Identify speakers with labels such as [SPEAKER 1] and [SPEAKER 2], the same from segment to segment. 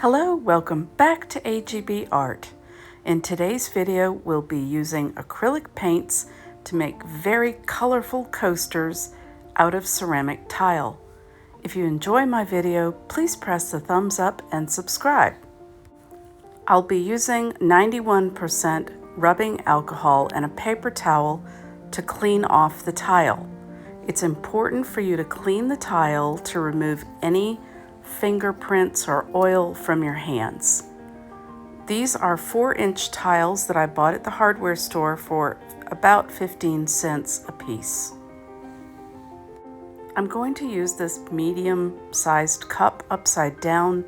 [SPEAKER 1] Hello, welcome back to AGB Art. In today's video, we'll be using acrylic paints to make very colorful coasters out of ceramic tile. If you enjoy my video, please press the thumbs up and subscribe. I'll be using 91% rubbing alcohol and a paper towel to clean off the tile. It's important for you to clean the tile to remove any fingerprints or oil from your hands. These are 4-inch tiles that I bought at the hardware store for about 15 cents a piece. I'm going to use this medium-sized cup upside down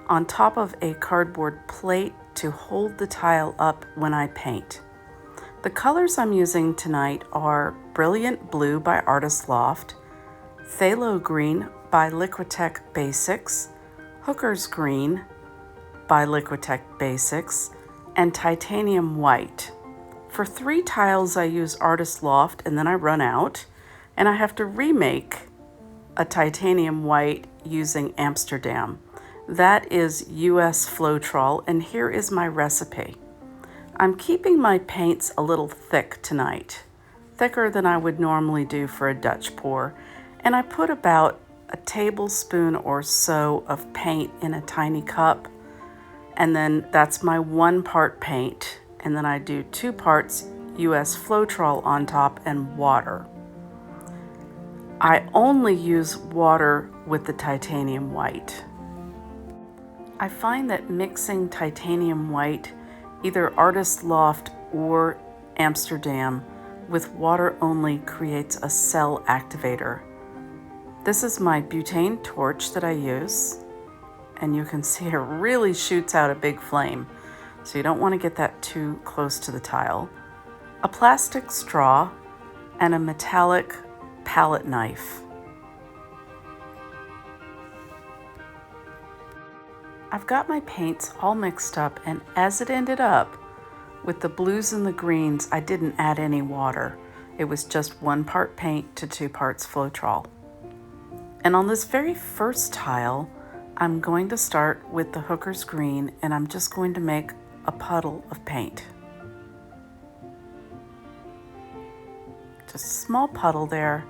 [SPEAKER 1] on top of a cardboard plate to hold the tile up when I paint. The colors I'm using tonight are Brilliant Blue by Artist Loft, Phthalo Green by Liquitech Basics, Hooker's Green by Liquitech Basics, and Titanium White. For 3 tiles I use Artist Loft and then I run out, and I have to remake a Titanium White using Amsterdam. That is US Floetrol, and here is my recipe. I'm keeping my paints a little thick tonight, thicker than I would normally do for a Dutch pour, and I put about a tablespoon or so of paint in a tiny cup, and then that's my 1 part paint, and then I do 2 parts US Floetrol on top and water. I only use water with the Titanium White. I find that mixing Titanium White, either Artist Loft or Amsterdam, with water only creates a cell activator. This is my butane torch that I use, and you can see it really shoots out a big flame, so you don't want to get that too close to the tile. A plastic straw and a metallic palette knife. I've got my paints all mixed up, and as it ended up, with the blues and the greens, I didn't add any water. It was just 1 part paint to 2 parts Floetrol. And on this very first tile, I'm going to start with the Hooker's Green, and I'm just going to make a puddle of paint. Just a small puddle there.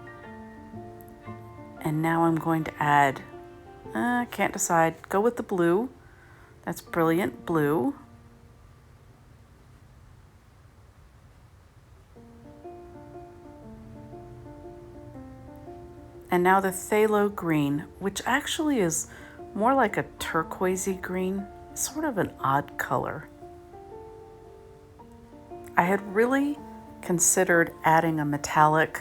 [SPEAKER 1] And now I'm going to add, can't decide, go with the blue. That's Brilliant Blue. And now the Phthalo Green, which actually is more like a turquoisey green, sort of an odd color. I had really considered adding a metallic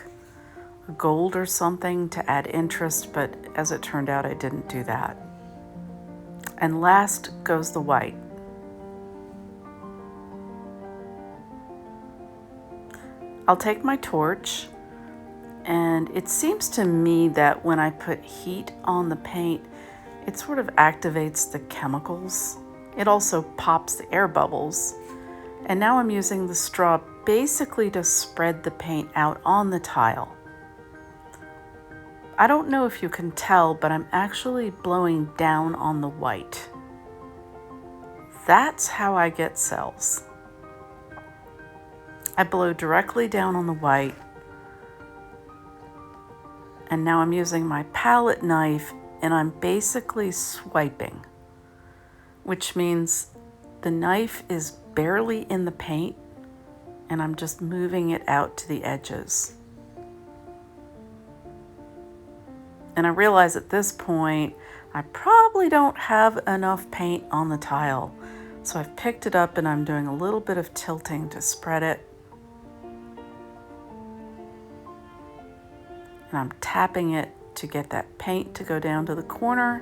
[SPEAKER 1] gold or something to add interest, but as it turned out, I didn't do that. And last goes the white. I'll take my torch, and it seems to me that when I put heat on the paint, it sort of activates the chemicals. It also pops the air bubbles. And now I'm using the straw basically to spread the paint out on the tile. I don't know if you can tell, but I'm actually blowing down on the white. That's how I get cells. I blow directly down on the white, and now I'm using my palette knife and I'm basically swiping, which means the knife is barely in the paint and I'm just moving it out to the edges. And I realize at this point, I probably don't have enough paint on the tile. So I've picked it up and I'm doing a little bit of tilting to spread it. And I'm tapping it to get that paint to go down to the corner.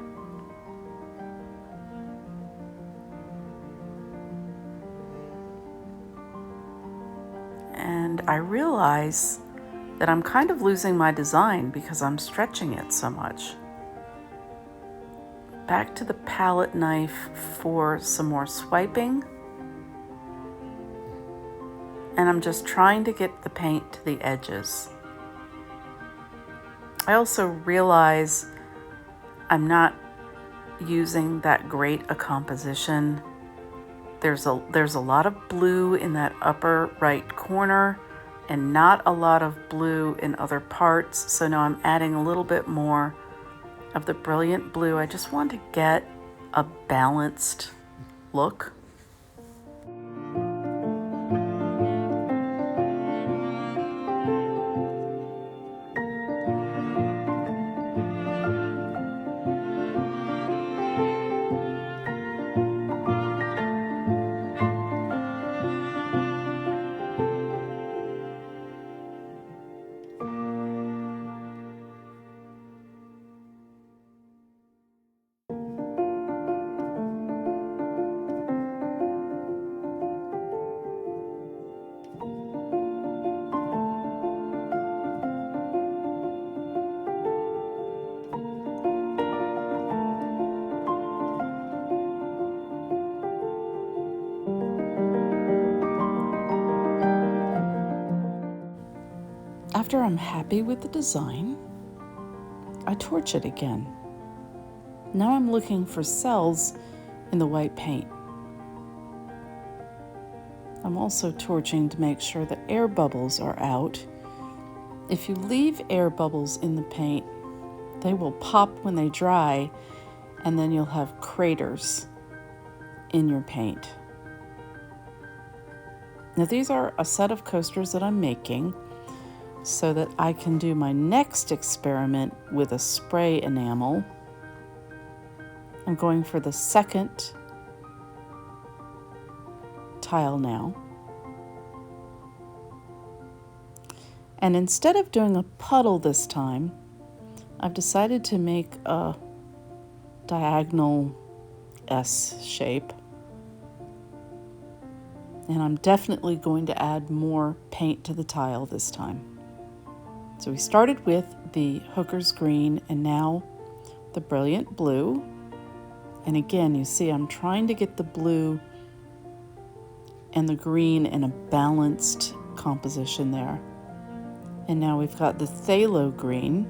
[SPEAKER 1] And I realize that I'm kind of losing my design because I'm stretching it so much. Back to the palette knife for some more swiping. And I'm just trying to get the paint to the edges. I also realize I'm not using that great a composition. There's a lot of blue in that upper right corner and not a lot of blue in other parts. So now I'm adding a little bit more of the brilliant blue. I just want to get a balanced look. After I'm happy with the design, I torch it again. Now I'm looking for cells in the white paint. I'm also torching to make sure the air bubbles are out. If you leave air bubbles in the paint, they will pop when they dry, and then you'll have craters in your paint. Now these are a set of coasters that I'm making so that I can do my next experiment with a spray enamel. I'm going for the second tile now. And instead of doing a puddle this time, I've decided to make a diagonal S shape. And I'm definitely going to add more paint to the tile this time. So we started with the hooker's green and now the brilliant blue. And again, you see I'm trying to get the blue and the green in a balanced composition there. And now we've got the phthalo green.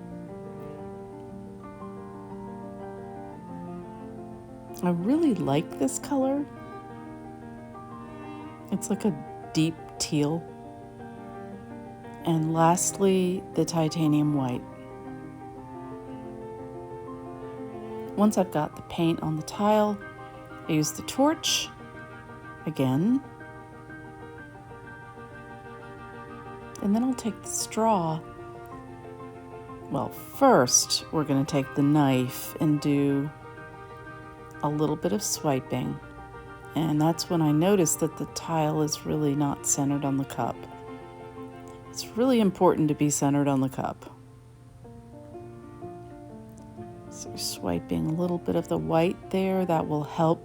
[SPEAKER 1] I really like this color. It's like a deep teal. And lastly, the titanium white. Once I've got the paint on the tile, I use the torch again. And then I'll take the straw. Well, first we're going to take the knife and do a little bit of swiping. And that's when I noticed that the tile is really not centered on the cup. It's really important to be centered on the cup. So swiping a little bit of the white there, that will help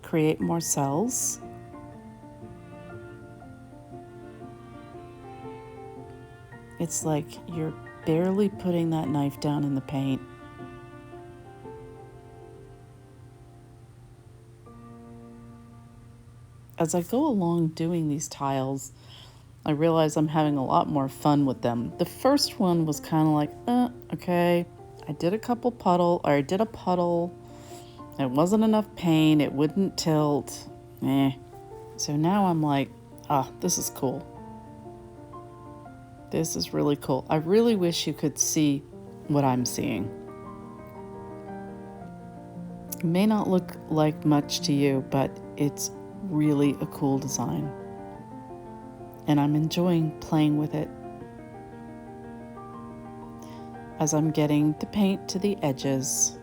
[SPEAKER 1] create more cells. It's like you're barely putting that knife down in the paint. As I go along doing these tiles, I realize I'm having a lot more fun with them. The first one was kind of like, okay, I did a puddle. It wasn't enough paint. It wouldn't tilt. So now I'm like, this is cool. This is really cool. I really wish you could see what I'm seeing. It may not look like much to you, but it's really a cool design. And I'm enjoying playing with it. As I'm getting the paint to the edges,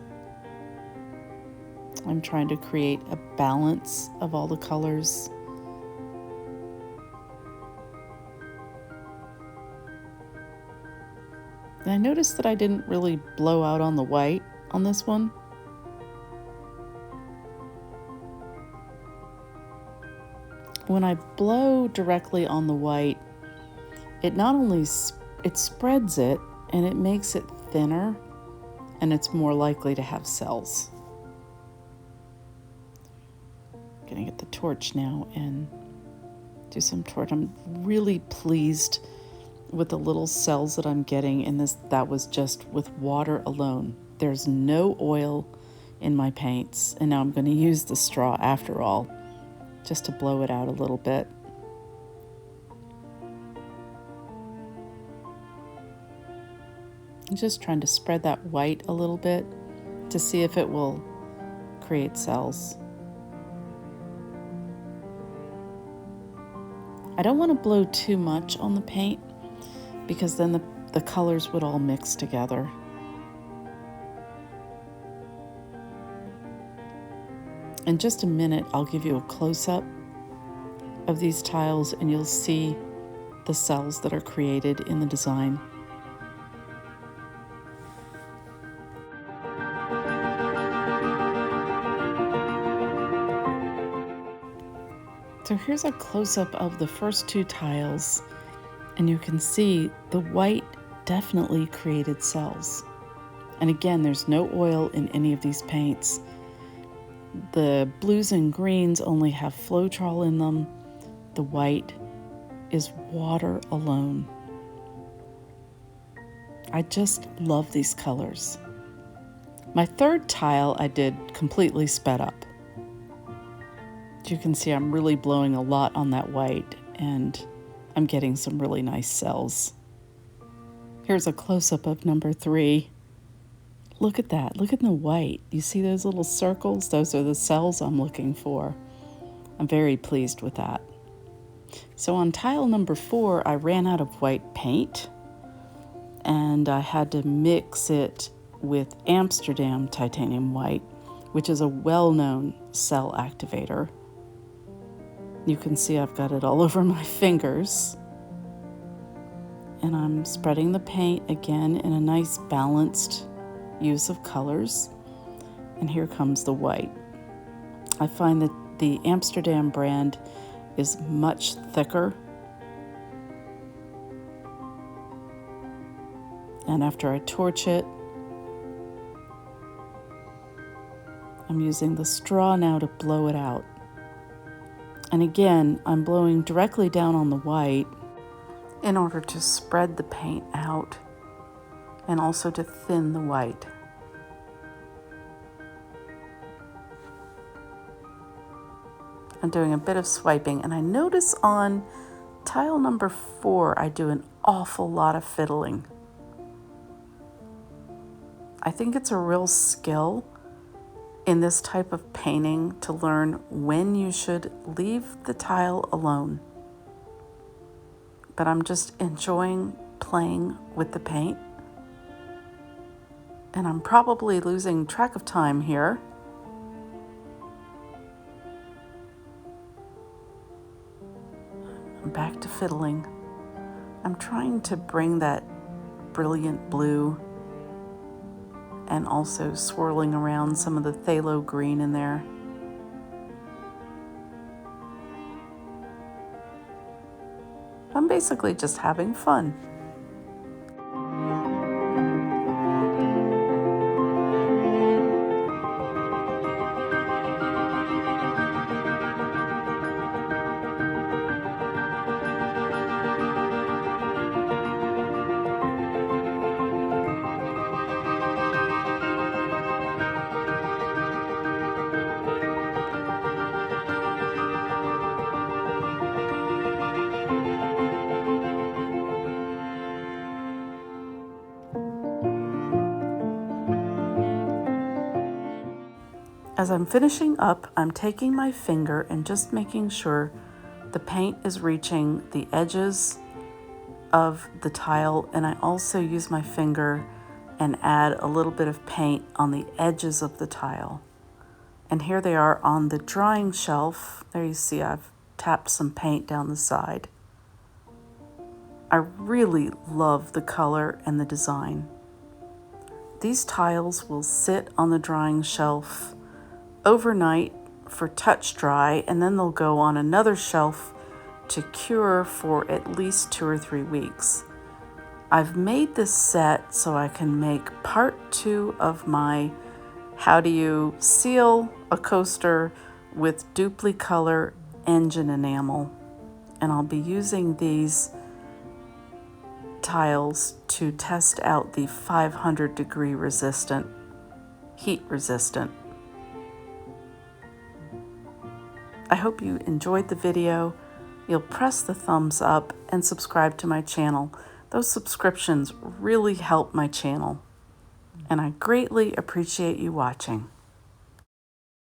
[SPEAKER 1] I'm trying to create a balance of all the colors. And I noticed that I didn't really blow out on the white on this one. When I blow directly on the white, it not only it spreads it and it makes it thinner and it's more likely to have cells. I'm gonna get the torch now and do some torch. I'm really pleased with the little cells that I'm getting in this. That was just with water alone. There's no oil in my paints. And now I'm going to use the straw after all, just to blow it out a little bit. I'm just trying to spread that white a little bit to see if it will create cells. I don't want to blow too much on the paint because then the colors would all mix together. In just a minute, I'll give you a close-up of these tiles and you'll see the cells that are created in the design. So here's a close-up of the first two tiles, and you can see the white definitely created cells. And again, there's no oil in any of these paints. The blues and greens only have Floetrol in them. The white is water alone. I just love these colors. My third tile I did completely sped up. You can see I'm really blowing a lot on that white and I'm getting some really nice cells. Here's a close-up of number 3. Look at that, look at the white. You see those little circles? Those are the cells I'm looking for. I'm very pleased with that. So on tile number 4, I ran out of white paint and I had to mix it with Amsterdam titanium white, which is a well-known cell activator. You can see I've got it all over my fingers. And I'm spreading the paint again in a nice balanced use of colors. And here comes the white. I find that the Amsterdam brand is much thicker. And after I torch it, I'm using the straw now to blow it out. And again, I'm blowing directly down on the white in order to spread the paint out and also to thin the white. I'm doing a bit of swiping, and I notice on tile number 4, I do an awful lot of fiddling. I think it's a real skill in this type of painting to learn when you should leave the tile alone. But I'm just enjoying playing with the paint. And I'm probably losing track of time here. I'm back to fiddling. I'm trying to bring that brilliant blue and also swirling around some of the phthalo green in there. I'm basically just having fun. As I'm finishing up, I'm taking my finger and just making sure the paint is reaching the edges of the tile, and I also use my finger and add a little bit of paint on the edges of the tile. And here they are on the drying shelf. There you see I've tapped some paint down the side. I really love the color and the design. These tiles will sit on the drying shelf overnight for touch dry, and then they'll go on another shelf to cure for at least 2 or 3 weeks. I've made this set so I can make part 2 of my how do you seal a coaster with Duplicolor engine enamel, and I'll be using these tiles to test out the 500 degree resistant, heat resistant. I hope you enjoyed the video. You'll press the thumbs up and subscribe to my channel. Those subscriptions really help my channel, and I greatly appreciate you watching.